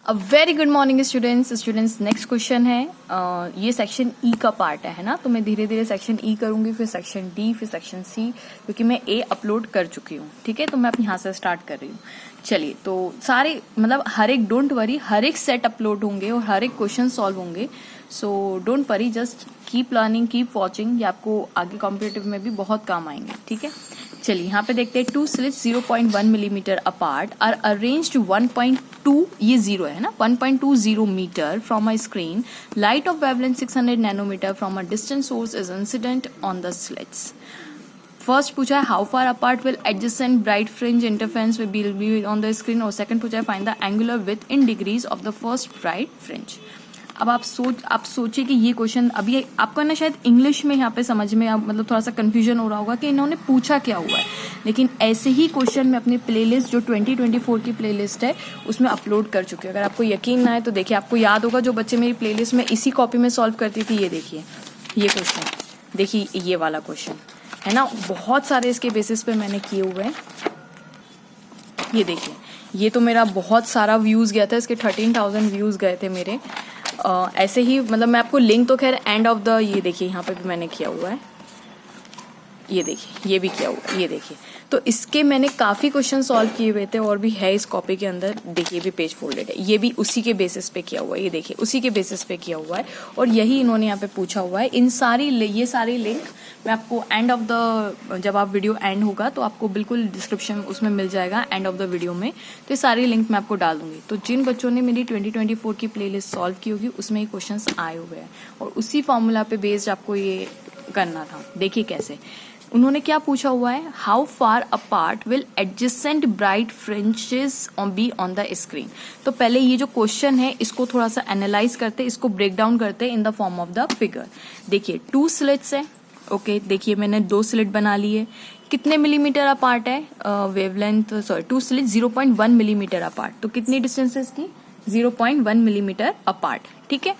A very good morning students next question है। ये section E का पार्ट है ना, तो मैं धीरे धीरे सेक्शन ई करूंगी, फिर सेक्शन डी, फिर सेक्शन सी, क्योंकि मैं ए अपलोड कर चुकी हूँ। ठीक है, तो मैं अपने यहाँ से स्टार्ट कर रही हूँ। चलिए, तो सारे मतलब हर एक, डोंट वरी, हर एक सेट अपलोड होंगे और हर एक क्वेश्चन सॉल्व होंगे। So don't worry, just keep learning, keep watching, ये आपको आगे कॉम्पिटिटिव में भी बहुत काम आएंगे। ठीक है, चलिए यहाँ पे देखते हैं। 2 slits 0.1 millimeter apart are arranged 1.2, ये जीरो है ना, 1.20 metre from a screen. Light of wavelength 600 nanometer from a distant source is incident on the slits. First पूछा है how far apart will adjacent bright fringe interference will be on the screen, और second पूछा है find the angular width in degrees of the first bright fringe. अब आप सोचिए कि ये क्वेश्चन अभी आपको ना शायद इंग्लिश में यहाँ पे समझ में मतलब थोड़ा सा कंफ्यूजन हो रहा होगा कि इन्होंने पूछा क्या हुआ है, लेकिन ऐसे ही क्वेश्चन मैं अपनी प्लेलिस्ट जो 2024 की प्लेलिस्ट है उसमें अपलोड कर चुकी हूँ। अगर आपको यकीन ना है तो देखिए, आपको याद होगा जो बच्चे मेरी प्लेलिस्ट में इसी कॉपी में सॉल्व करती थी, ये देखिए ये क्वेश्चन, देखिए ये वाला क्वेश्चन है ना, बहुत सारे इसके बेसिस पे मैंने किए हुए हैं। ये देखिए, ये तो मेरा बहुत सारा व्यूज गया था, इसके 13,000 व्यूज गए थे मेरे। ऐसे ही मतलब मैं आपको लिंक तो खैर एंड ऑफ द, ये देखिए यहाँ पे भी मैंने किया हुआ है, ये देखिए ये भी किया हुआ है, ये देखिए। तो इसके मैंने काफ़ी क्वेश्चन सॉल्व किए हुए थे और भी है इस कॉपी के अंदर, देखिए भी पेज फोल्डेड है, ये भी उसी के बेसिस पे किया हुआ है, ये देखिए उसी के बेसिस पे किया हुआ है और यही इन्होंने यहाँ पे पूछा हुआ है। इन सारी ये सारी लिंक मैं आपको एंड ऑफ द, जब आप वीडियो एंड होगा तो आपको बिल्कुल डिस्क्रिप्शन उसमें मिल जाएगा एंड ऑफ द वीडियो में, तो ये सारी लिंक मैं आपको डाल दूंगी। तो जिन बच्चों ने मेरी 2024 की प्लेलिस्ट सॉल्व की होगी उसमें ये क्वेश्चन आए हुए हैं और उसी फॉर्मूला पे बेस्ड आपको ये करना था। देखिए कैसे उन्होंने क्या पूछा हुआ है, how far apart will adjacent bright fringes be on the screen. तो पहले ये जो क्वेश्चन है इसको थोड़ा सा एनालाइज करते, इसको ब्रेक डाउन करते in the form of the figure. देखिए 2 स्लिट्स है, ओके देखिए मैंने 2 स्लिट बना लिए, कितने मिलीमीटर अपार्ट है wavelength, sorry 2 slit 0.1 millimetre apart, तो कितनी डिस्टेंस है इसकी 0.1 मिलीमीटर अपार्ट। ठीक है,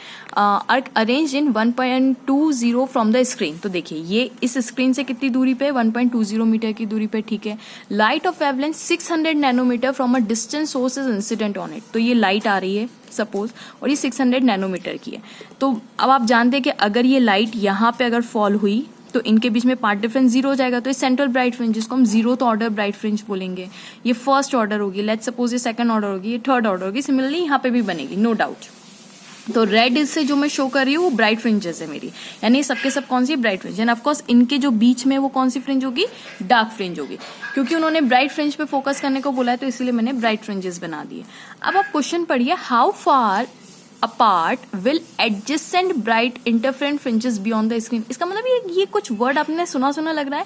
arrange in 1.20 from the screen. तो देखिए ये इस स्क्रीन से कितनी दूरी पे, 1.20 मीटर की दूरी पे। ठीक है, light of wavelength 600 nanometre from a distance source is incident on it. तो ये लाइट आ रही है सपोज और ये 600 नैनोमीटर की है। तो अब आप जानते हैं कि अगर ये लाइट यहाँ पे अगर फॉल हुई तो इनके बीच में पार्ट डिफरेंस जीरो हो जाएगा, तो ये सेंट्रल ब्राइट फ्रिंज, जिसको हम जीरोथ ऑर्डर ब्राइट फ्रिंज बोलेंगे, ये फर्स्ट ऑर्डर होगी, लेट्स सपोज ये सेकंड ऑर्डर होगी, ये थर्ड ऑर्डर होगी, सिमिलरली यहाँ पे भी बनेगी, नो डाउट। तो रेड से जो मैं शो कर रही हूँ वो ब्राइट फ्रिंजेस है मेरी, यानी सबके सब कौन सी ब्राइट फ्रिंज, एंड ऑफकोर्स इनके जो बीच में वो कौन सी फ्रिंज होगी, डार्क फ्रिंज होगी। क्योंकि उन्होंने ब्राइट फ्रिंज पे फोकस करने को बोला है तो इसलिए मैंने ब्राइट फ्रिंजेस बना दिए। अब आप क्वेश्चन पढ़िए, how far apart will adjacent bright interference fringes beyond the screen. इसका मतलब ये कुछ वर्ड आपने सुना सुना लग रहा है,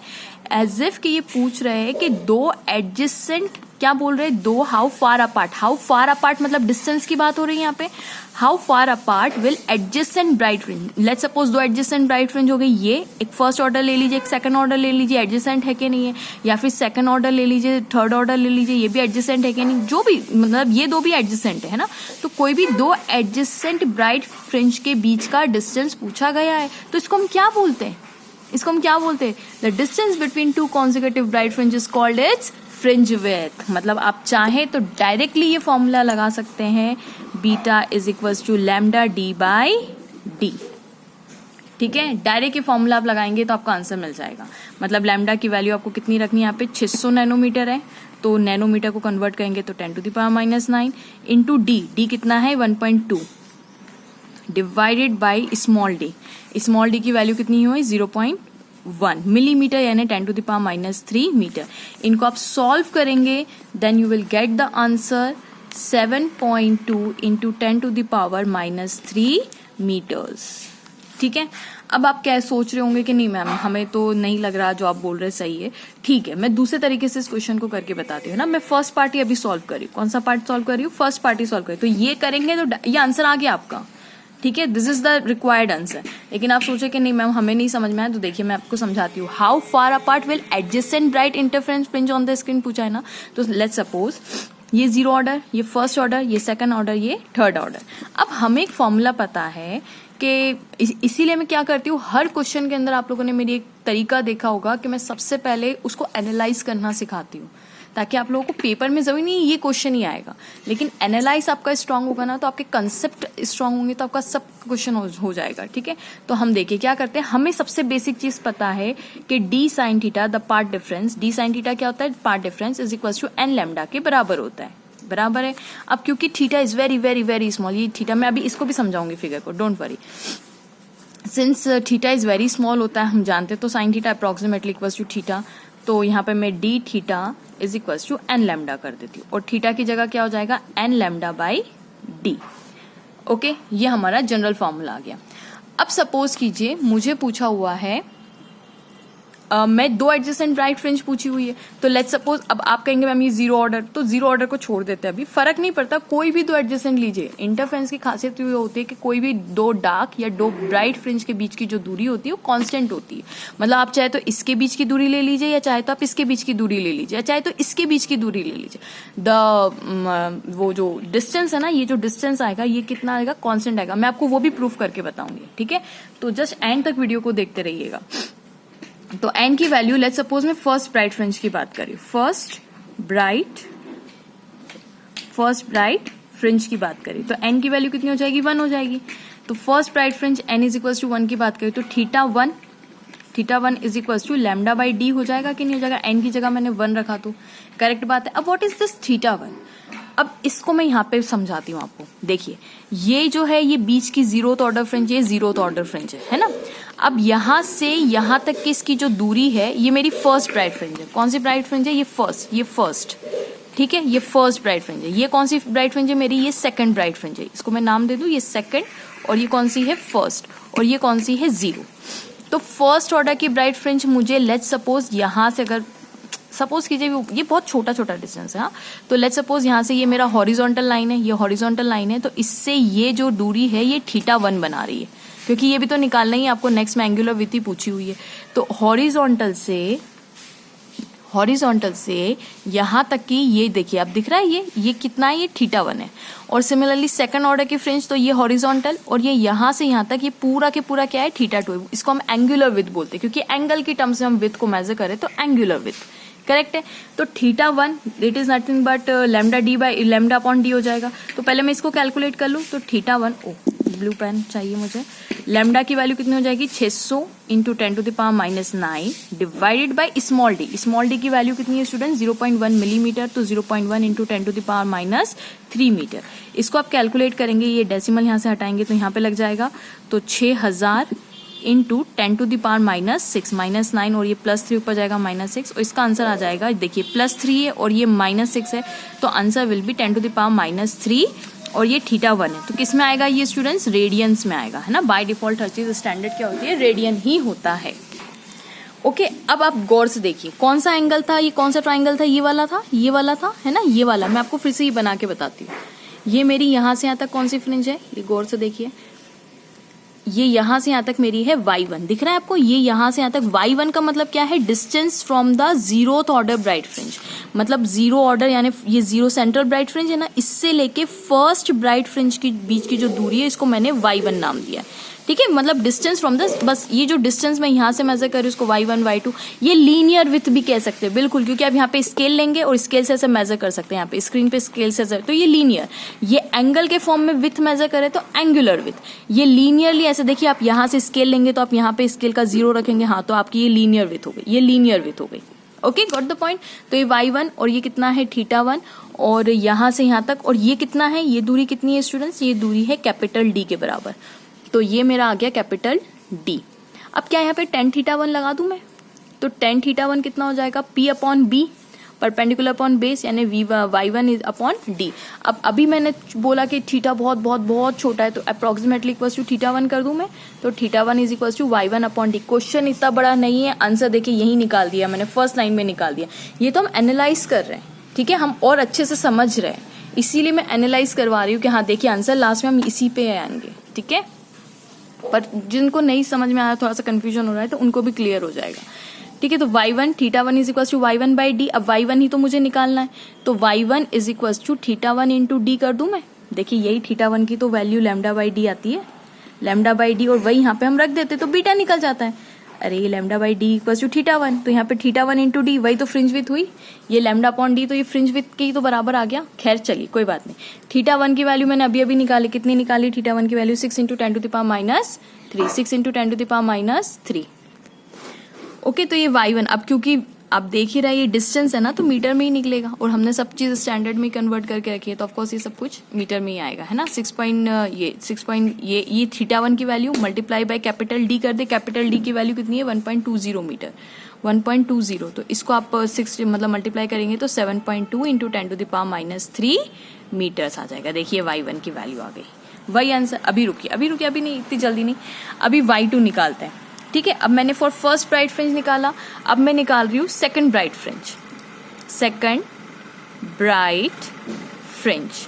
एज इफ कि ये पूछ रहे हैं कि दो एडजेसेंट, क्या बोल रहे हैं, दो how far apart, how far apart मतलब डिस्टेंस की बात हो रही है यहाँ पे। How far apart will adjacent bright fringe, let's suppose दो एडजेसेंट ब्राइट फ्रिंज हो गई, ये एक फर्स्ट ऑर्डर ले लीजिए, एक सेकंड ऑर्डर ले लीजिए, एडजेसेंट है कि नहीं है, या फिर सेकंड ऑर्डर ले लीजिए, थर्ड ऑर्डर ले लीजिए, ये भी एडजेसेंट है कि नहीं, जो भी मतलब ये दो भी एडजेसेंट है ना। तो कोई भी दो एडजेसेंट ब्राइट फ्रिंज के बीच का डिस्टेंस पूछा गया है तो इसको हम क्या बोलते हैं, इसको हम क्या बोलते हैं, the distance between two consecutive bright fringes called its fringe width. मतलब आप चाहें तो डायरेक्टली ये फॉर्मूला लगा सकते हैं, beta is equals to lambda d by d. ठीक है, डायरेक्ट ये फॉर्मूला आप लगाएंगे तो आपका आंसर मिल जाएगा। मतलब लैम्डा की वैल्यू आपको कितनी रखनी है, यहाँ पे 600 नैनोमीटर है, तो नैनोमीटर को कन्वर्ट करेंगे तो 10⁻⁻9 इंटू डी, डी कितना है 1.2 डिवाइडेड बाई स्मॉल डी की वैल्यू कितनी हुई 0.1 मिलीमीटर, यानी 10⁻³ मीटर। इनको आप सॉल्व करेंगे then you will get the answer 7.2 into 10⁻³ metres. ठीक है, अब आप क्या सोच रहे होंगे कि नहीं मैम हमें तो नहीं लग रहा जो आप बोल रहे सही है। ठीक है, मैं दूसरे तरीके से इस क्वेश्चन को करके बताती हूँ ना। मैं फर्स्ट पार्ट ही अभी सॉल्व कर रही हूँ, कौन सा पार्ट सॉल्व कर रही हूँ, फर्स्ट पार्ट ही सॉल्व कर रही हूँ। तो ये करेंगे तो ये आंसर आ गया आपका। ठीक है, this is the required answer. लेकिन आप सोचे कि नहीं मैम हमें नहीं समझ में आया, तो देखिए मैं आपको समझाती हूँ। How far apart will adjacent bright interference fringe on the screen पूछा है ना, तो लेट्स सपोज ये जीरो ऑर्डर, ये फर्स्ट ऑर्डर, ये सेकंड ऑर्डर, ये थर्ड ऑर्डर। अब हमें एक फॉर्मूला पता है कि इसीलिए मैं क्या करती हूँ, हर क्वेश्चन के अंदर आप लोगों ने मेरी एक तरीका देखा होगा कि मैं सबसे पहले उसको एनालाइज करना सिखाती हूँ। ताकि आप लोगों को पेपर में जरूरी नहीं ये क्वेश्चन ही आएगा, लेकिन एनालाइज आपका स्ट्रांग होगा ना तो आपके कंसेप्ट स्ट्रांग होंगे तो आपका सब क्वेश्चन हो जाएगा। ठीक है, तो हम देखिए क्या करते हैं, हमें सबसे बेसिक चीज पता है कि d sine theta the path difference, d sine theta क्या होता है, path difference is equal to n lambda के बराबर होता है, बराबर है। अब क्योंकि theta is very very very small, ये थीटा मैं अभी इसको भी समझाऊंगी फिगर को, don't worry, since theta is very small होता है, हम जानते हैं, तो sine theta approximately equals to theta, तो यहाँ पे मैं D theta is equals to n lambda कर देती हूँ और थीटा की जगह क्या हो जाएगा, n lambda by d. Okay, ये हमारा जनरल फॉर्मूला आ गया। अब सपोज कीजिए मुझे पूछा हुआ है मैं दो एडजेसेंट ब्राइट फ्रिंज पूछी हुई है, तो लेट्स सपोज, अब आप कहेंगे मैम ये जीरो ऑर्डर, तो जीरो ऑर्डर को छोड़ देते हैं, अभी फर्क नहीं पड़ता, कोई भी दो एडजेसेंट लीजिए। इंटरफेरेंस की खासियत ये होती है कि कोई भी दो डार्क या दो ब्राइट फ्रिंज के बीच की जो दूरी होती है वो कांस्टेंट होती है। मतलब आप चाहे तो इसके बीच की दूरी ले लीजिए, या चाहे तो आप इसके बीच की दूरी ले लीजिए, या चाहे तो इसके बीच की दूरी ले लीजिए, वो जो डिस्टेंस है ना, ये जो डिस्टेंस आएगा ये कितना आएगा, कांस्टेंट आएगा। मैं आपको वो भी प्रूफ करके बताऊंगी। ठीक है, तो जस्ट एंड तक वीडियो को देखते रहिएगा। तो एन की वैल्यू, लेट्स सपोज मैं फर्स्ट ब्राइट फ्रिंज की बात करी, फर्स्ट ब्राइट फ्रिंज की बात करी, तो एन की वैल्यू कितनी हो जाएगी, 1 हो जाएगी। तो first bright fringe n is equal to 1 की बात करी, तो theta one is equal to lambda by d हो जाएगा कि नहीं हो जाएगा, एन की जगह मैंने 1 रखा तो करेक्ट बात है। अब व्हाट इज दिस थीटा 1, अब इसको मैं यहाँ पे समझाती हूँ आपको। देखिए ये जो है ये बीच की जीरोथ ऑर्डर फ्रिंज, ये जीरोथ ऑर्डर फ्रिंज है ना। अब यहाँ से यहाँ तक की इसकी जो दूरी है ये मेरी फर्स्ट ब्राइट फ्रिंज है। कौन सी ब्राइट फ्रिंज है, ये फर्स्ट। ठीक है, ये फर्स्ट ब्राइट फ्रिंज है। ये कौन सी ब्राइट फ्रिंज है मेरी, ये सेकंड ब्राइट फ्रिंज है। इसको मैं नाम दे दूं, ये सेकंड, और ये कौन सी है, फर्स्ट, और ये कौन सी है, जीरो। तो फर्स्ट ऑर्डर की ब्राइट फ्रिंज मुझे लेट्स सपोज यहाँ से, अगर सपोज कीजिए ये बहुत छोटा छोटा डिस्टेंस है, हाँ, तो लेट्स सपोज यहाँ से ये मेरा हॉरिजॉन्टल लाइन है, ये हॉरिजॉन्टल लाइन है, तो इससे ये जो दूरी है ये थीटा 1 बना रही है, क्योंकि ये भी तो निकालना ही आपको, नेक्स्ट में एंगुलर विड्थ ही पूछी हुई है। तो हॉरिजॉन्टल से यहाँ तक की ये देखिए, आप दिख रहा है ये कितना है, ये थीटा 1 है। और सिमिलरली सेकंड ऑर्डर की फ्रिंज, तो ये हॉरिजॉन्टल, और ये यहाँ से यहाँ तक ये पूरा के पूरा क्या है, थीटा 2 है। इसको हम एंगुलर विड्थ बोलते हैं, क्योंकि एंगल की टर्म्स में हम विड्थ को मेजर करें तो एंगुलर विड्थ करेक्ट है। तो theta 1 it is nothing but lambda d by lambda upon D हो जाएगा। तो पहले मैं इसको कैलकुलेट कर लूँ, तो थीटा 1, ब्लू पेन चाहिए मुझे, लैम्डा की वैल्यू कितनी हो जाएगी, 600 into 10⁻⁹ divided by small D की वैल्यू कितनी है स्टूडेंट, 0.1 मिलीमीटर, तो 0.1 इंटू 10⁻³ मीटर। इसको आप कैलकुलेट करेंगे, ये डेसिमल यहाँ से हटाएंगे तो यहाँ पे लग जाएगा, तो 6000 इंटू 10⁻⁶ -9, और ये +3 ऊपर जाएगा -6, और इसका आंसर आ जाएगा, देखिए +3 है और ये -6 है, तो आंसर विल बी 10⁻³ और ये थीटा 1 है। तो किस में आएगा ये स्टूडेंट्स, रेडियंस में आएगा, है ना। बाय डिफॉल्ट हर चीज स्टैंडर्ड क्या होती है, रेडियन ही होता है। ओके, अब आप गौर से देखिए कौन सा एंगल था, ये कौन सा ट्राइंगल था, ये वाला था है ना, ये वाला। मैं आपको फिर से ये बना के बताती हूँ। ये मेरी यहाँ से यहाँ तक कौन सी फ्रिंज है, ये गौर से देखिए, ये यहाँ से यहाँ तक मेरी है y1, दिख रहा है आपको, ये यहाँ से यहाँ तक y1 का मतलब क्या है, distance from the zeroth order bright fringe, मतलब जीरो ऑर्डर यानी ये जीरो सेंट्रल ब्राइट फ्रिंज है ना, इससे लेके फर्स्ट ब्राइट फ्रिंज के बीच की जो दूरी है इसको मैंने y1 नाम दिया है। ठीक है, मतलब डिस्टेंस फ्रॉम द, बस ये जो डिस्टेंस मैं यहाँ से मेजर कर रही हूँ उसको y1 y2, ये लीनियर विथ भी कह सकते हैं बिल्कुल, क्योंकि आप यहाँ पे स्केल लेंगे और स्केल से ऐसे मेजर कर सकते हैं, यहाँ पे स्क्रीन पे स्केल से, तो ये लीनियर, ये एंगल के फॉर्म में विथ मेजर करें तो एंगुलर विथ, ये लीनियरली ऐसे देखिए, आप यहाँ से स्केल लेंगे तो आप यहाँ पे स्केल का 0 रखेंगे, हाँ, तो आपकी ये लीनियर विथ हो गई, ये लीनियर विथ हो गई। Okay, got the point. तो ये y1 और ये कितना है, थीटा 1, और यहाँ से यहाँ तक, और ये कितना है, ये दूरी कितनी है स्टूडेंट्स, ये दूरी है कैपिटल D के बराबर, तो ये मेरा आ गया कैपिटल D। अब क्या यहाँ पे tan थीटा 1 लगा दूं मैं, तो tan थीटा 1 कितना हो जाएगा, P/B, परपेंडिकुलर अपॉन बेस, यानी y1 इज अपॉन D। अब अभी मैंने बोला कि थीटा बहुत बहुत बहुत छोटा है, तो अप्रोक्सीमेटली इक्वल टू थीटा 1 कर दूं मैं, तो theta 1 is equal to y1 upon D। Question इतना बड़ा नहीं है, आंसर देखिए यही निकाल दिया मैंने, फर्स्ट लाइन में निकाल दिया। ये तो हम एनालाइज कर रहे हैं, ठीक है, हम और अच्छे से समझ रहे हैं, इसीलिए मैं एनालाइज करवा रही हूँ कि हाँ देखिए आंसर लास्ट में हम इसी पे आएंगे। ठीक है, पर जिनको नहीं समझ में आया, थोड़ा सा कंफ्यूजन हो रहा है, तो उनको भी क्लियर हो जाएगा। ठीक है, तो y1 theta 1 is equal to y1 by d. अब y1 ही तो मुझे निकालना है, तो y1 is equal to theta 1 into d कर दूं मैं। देखिए यही थीटा 1 की तो वैल्यू लैम्डा बाई डी आती है, लैम्डा बाई डी, और वही यहाँ पे हम रख देते तो बीटा निकल जाता है। अरे ये lambda by d equals to theta one, तो यहाँ पे थीटा वन इंटू डी, वही तो फ्रिंज विथ हुई, ये लैम्डा अपॉन डी, तो ये फ्रिंज विथ की तो बराबर आ गया। खैर चलिए कोई बात नहीं। थीटा वन की वैल्यू मैंने अभी निकाली, कितनी निकाली थीटा वन की value? 6 into 10 to the power minus 3, 6 into 10 to the power minus 3। Okay, तो ये y1, अब क्योंकि आप देख ही रहे हैं ये डिस्टेंस है ना, तो मीटर में ही निकलेगा, और हमने सब चीज स्टैंडर्ड में कन्वर्ट करके रखी है, तो ऑफकोर्स ये सब कुछ मीटर में ही आएगा, है ना। 6 ये थीटा वन की value multiply by capital D कर दे, कैपिटल डी की वैल्यू कितनी है? 1.20 मीटर, 1.20, तो इसको आप 6 मतलब मल्टीप्लाई करेंगे तो 7.2 into 10 to the power minus 3 meters आ जाएगा। देखिए y1 की वैल्यू आ गई, वही आंसर। अभी रुकिए, अभी नहीं, इतनी जल्दी नहीं, अभी y2 निकालते हैं, ठीक है। अब मैंने फॉर फर्स्ट ब्राइट फ्रिंज निकाला, अब मैं निकाल रही हूँ सेकंड ब्राइट फ्रिंज।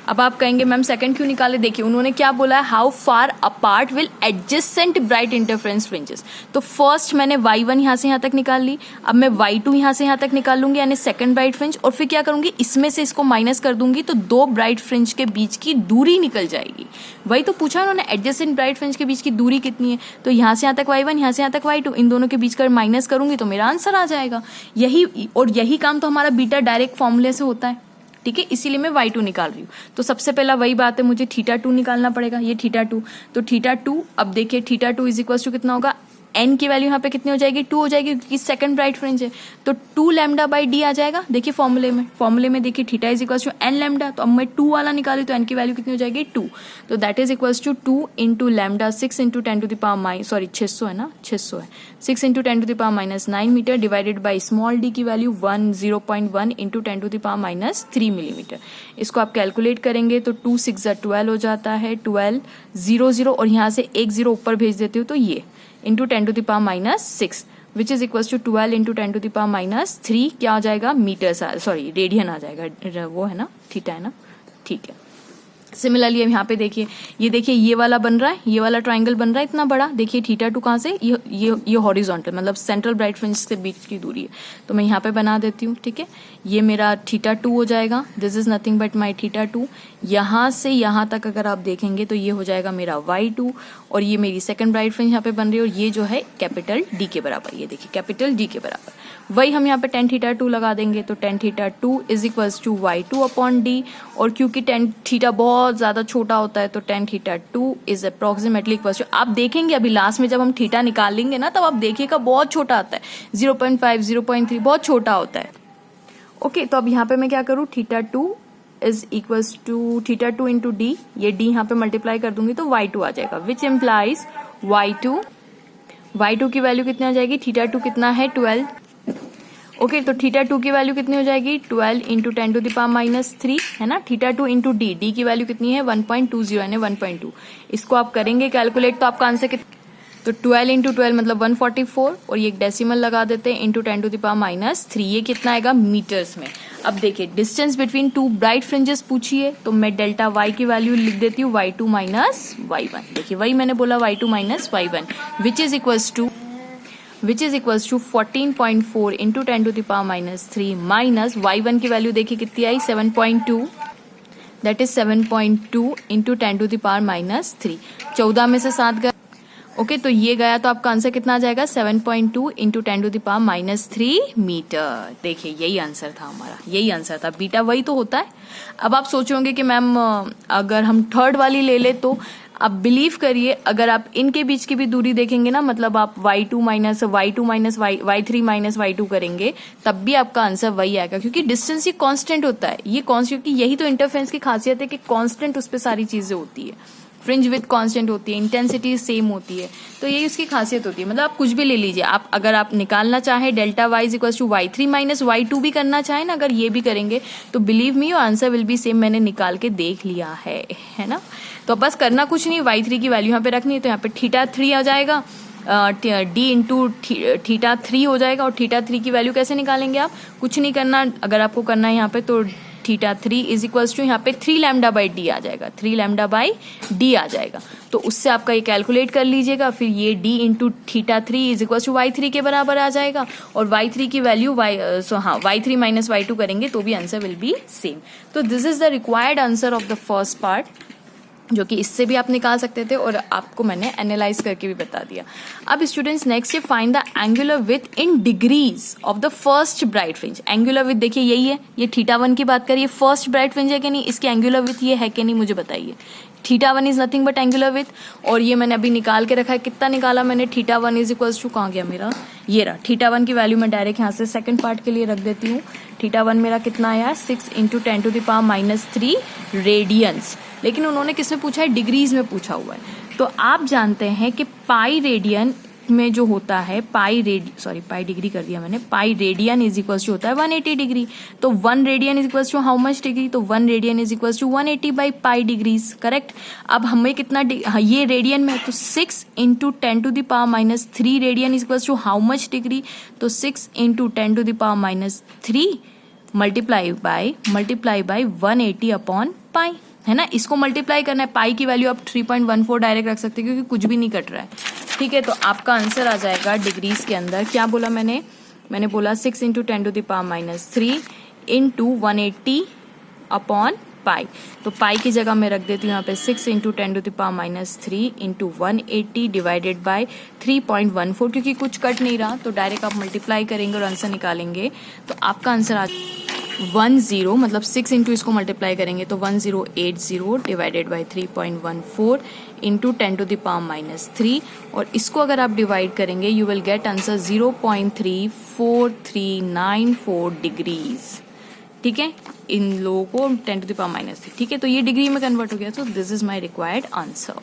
अब आप कहेंगे मैम सेकंड क्यों निकाले? देखिए उन्होंने क्या बोला है, how far apart will adjacent bright interference fringes. तो फर्स्ट मैंने y1 यहाँ से यहाँ तक निकाल ली, अब मैं y2 यहाँ से यहाँ तक निकाल लूंगी, यानी सेकंड ब्राइट फ्रिंज, और फिर क्या करूंगी, इसमें से इसको माइनस कर दूंगी, तो दो ब्राइट फ्रिंज के बीच की दूरी निकल जाएगी। वही तो पूछा उन्होंने, एडजेसेंट ब्राइट फ्रिंज के बीच की दूरी कितनी है, तो यहाँ से यहाँ तक y1, यहाँ से यहाँ तक y2, इन दोनों के बीच कर माइनस करूंगी तो मेरा आंसर आ जाएगा। यही काम तो हमारा बीटा डायरेक्ट फॉर्मूले से होता है, ठीक है, इसीलिए मैं y2 निकाल रही हूँ। तो सबसे पहला वही बात है, मुझे थीटा 2 निकालना पड़ेगा, ये थीटा 2, तो थीटा 2, अब देखिए थीटा 2 इज इक्वल टू कितना होगा, n की वैल्यू यहाँ पे कितनी हो जाएगी? 2 हो जाएगी, क्योंकि सेकंड ब्राइट फ्रिंज है, तो 2 लैम्डा बाई डी आ जाएगा। देखिए फॉर्मूले में देखिए theta is equal to n lambda, तो अब मैं 2 वाला निकाली तो n की वैल्यू कितनी हो जाएगी? 2, तो that is equal to 2 into lambda 6 into 10 to the power minus 600 है ना, 600 है, 6 into 10 to the power minus 9 meter divided by small D की value 0.1 into 10 to the power minus 3 millimeter. इसको आप कैलकुलेट करेंगे तो 2 6 12 हो जाता है, 12 0 और यहाँ से एक 0 ऊपर भेज देती हूँ, तो ये into 10 to the power minus 6 which is equal to 12 into 10 to the power minus 3, क्या हो जाएगा? मीटर, सॉरी रेडियन आ जाएगा, वो है ना, थीटा है ना, ठीक है। सिमिलरली अब यहाँ पे देखिए, ये देखिए ये वाला बन रहा है, ये वाला ट्राइंगल बन रहा है इतना बड़ा, देखिए थीटा 2 कहाँ से, ये हॉरिजॉन्टल मतलब सेंट्रल ब्राइट फ्रिंज से बीच की दूरी है, तो मैं यहाँ पे बना देती हूँ, ठीक है। ये मेरा थीटा 2 हो जाएगा, this is nothing but my theta 2, यहाँ से यहाँ तक अगर आप देखेंगे तो ये हो जाएगा मेरा y2, और ये मेरी सेकंड ब्राइट फ्रिंज यहाँ पे बन रही है, और ये जो है कैपिटल डी के बराबर, ये देखिए कैपिटल डी के बराबर, वही हम यहाँ पे tan थीटा 2 लगा देंगे, तो tan theta 2 is equals to y2 upon d, और क्योंकि tan थीटा बहुत ज्यादा छोटा होता है तो tan theta 2 is approximately equals to, आप देखेंगे अभी लास्ट में जब हम थीटा निकाल लेंगे ना, तब आप देखिएगा बहुत छोटा आता है, 0.5 0.3 बहुत छोटा होता है। ओके, तो अब यहाँ पे मैं क्या करूँ, theta 2 is equals to theta 2 into d, ये डी यहाँ पे मल्टीप्लाई कर दूंगी तो y2 आ जाएगा, विच इम्प्लाइज y2 की वैल्यू कितनी हो जाएगी, थीटा 2 कितना है 12, ओके, तो थीटा 2 की वैल्यू कितनी हो जाएगी 12 into 10 to the power minus 3, है ना। थीटा 2 इंटू डी की वैल्यू कितनी है 1.20 यानी 1.2, इसको आप करेंगे कैलकुलेट तो आपका आंसर कितना, तो 12 इंटू 12 मतलब 144, और ये एक डेसिमल लगा देते हैं into 10 to the power minus 3, ये कितना आएगा मीटर्स में। अब देखिए distance between two bright fringes पूछिए, तो मैं डेल्टा y की वैल्यू लिख देती हूँ y2 माइनस y1, देखिए वही मैंने बोला y2 minus y1 which is equals to 14.4 into 10 to the power minus 3 minus y1 की वैल्यू देखिए कितनी आई 7.2, that is 7.2 into 10 to the power minus 3, 14 में से 7 गया, ओके, तो ये गया, तो आपका आंसर कितना आ जाएगा 7.2 into 10 to the power minus 3 metre. देखिए यही आंसर था हमारा, यही आंसर था, बीटा वही तो होता है। अब आप सोचोगे कि मैम अगर हम थर्ड वाली ले ले, तो आप बिलीव करिए अगर आप इनके बीच की भी दूरी देखेंगे ना, मतलब आप y2 minus y3 minus y2 करेंगे, तब भी आपका आंसर वही आएगा, क्योंकि डिस्टेंस ये कांस्टेंट होता है, ये क्योंकि यही तो इंटरफेरेंस की खासियत है कि कांस्टेंट उस पर सारी चीजें होती है, फ्रिंज विथ कांस्टेंट होती है, इंटेंसिटी सेम होती है, तो यही उसकी खासियत होती है। मतलब आप कुछ भी ले लीजिए, आप अगर आप निकालना चाहें delta y is equal to y3 minus y2 भी करना चाहें ना, अगर ये भी करेंगे तो believe me your answer will be same, मैंने निकाल के देख लिया है ना। तो बस करना कुछ नहीं, y3 की वैल्यू यहाँ पे रखनी है, तो यहाँ पे थीटा 3 आ जाएगा, डी इंटू थीटा 3 हो जाएगा, और थीटा 3 की वैल्यू कैसे निकालेंगे आप, कुछ नहीं करना, अगर आपको करना है यहाँ पे तो थीटा 3 इज इक्वल्स टू यहाँ पे 3 लैम्डा बाई डी आ जाएगा, 3 लैम्डा बाई डी आ जाएगा, तो उससे आपका ये कैलकुलेट कर लीजिएगा, फिर ये d into theta 3 is equals to y3 के बराबर आ जाएगा, और y3 की वैल्यू y3 माइनस y2 करेंगे तो भी आंसर विल बी सेम। तो this is the required answer of the first part. जो कि इससे भी आप निकाल सकते थे और आपको मैंने एनालाइज करके भी बता दिया। अब स्टूडेंट्स नेक्स्ट है find the angular width in degrees of the first bright fringe. Angular width देखिए यही है, ये θ1 की बात करिए, फर्स्ट ब्राइट फ्रिंज है कि नहीं, इसकी एंगुलर विथ ये है कि नहीं मुझे बताइए। θ1 is nothing but angular width, और ये मैंने अभी निकाल के रखा है, कितना निकाला मैंने, θ1 इज इक्वल्स टू, कहाँ गया मेरा, ये रहा। θ1 की वैल्यू मैं डायरेक्ट यहाँ से सेकंड पार्ट के लिए रख देती हूँ। θ1 मेरा कितना आया, 6 × 10⁻³ रेडियंस। लेकिन उन्होंने किसमें पूछा है, डिग्रीज में पूछा हुआ है। तो आप जानते हैं कि पाई रेडियन में जो होता है, पाई डिग्री कर दिया मैंने, pi radian is equals to होता है 180 डिग्री। तो 1 radian is equals to how much degree, तो 1 radian is equals to 180 by pi degrees, correct. अब हमें कितना ये रेडियन में, तो 6 × 10⁻³ radian is equals to how much degree, तो 6 × 10⁻³ मल्टीप्लाई बाय 180 अपॉन पाई, है ना। इसको मल्टीप्लाई करना है, पाई की वैल्यू आप 3.14 डायरेक्ट रख सकते हैं क्योंकि कुछ भी नहीं कट रहा है, ठीक है। तो आपका आंसर आ जाएगा डिग्रीज के अंदर, क्या बोला मैंने बोला 6 × 10⁻³ इंटू 180 अपॉन पाई। तो पाई की जगह मैं रख देती हूँ यहाँ पे 6 × 10⁻³ इंटू 180 डिवाइडेड बाय 3.14, क्योंकि कुछ कट नहीं रहा तो डायरेक्ट आप मल्टीप्लाई करेंगे और आंसर निकालेंगे। तो आपका आंसर आ 10, मतलब 6 इंटू इसको मल्टीप्लाई करेंगे तो 1080 डिवाइडेड बाई 3.14 इंटू 10⁻³ और इसको अगर आप डिवाइड करेंगे you will get answer 0.34394 degrees, ठीक है। इन लोगों को 10⁻³, ठीक है। तो ये डिग्री में कन्वर्ट हो गया, तो this is my required answer.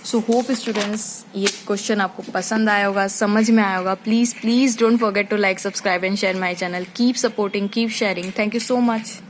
So hope students ये क्वेश्चन आपको पसंद आया होगा, समझ में आया होगा। Please don't forget to like, subscribe and share my channel. Keep supporting, keep sharing. Thank you so much.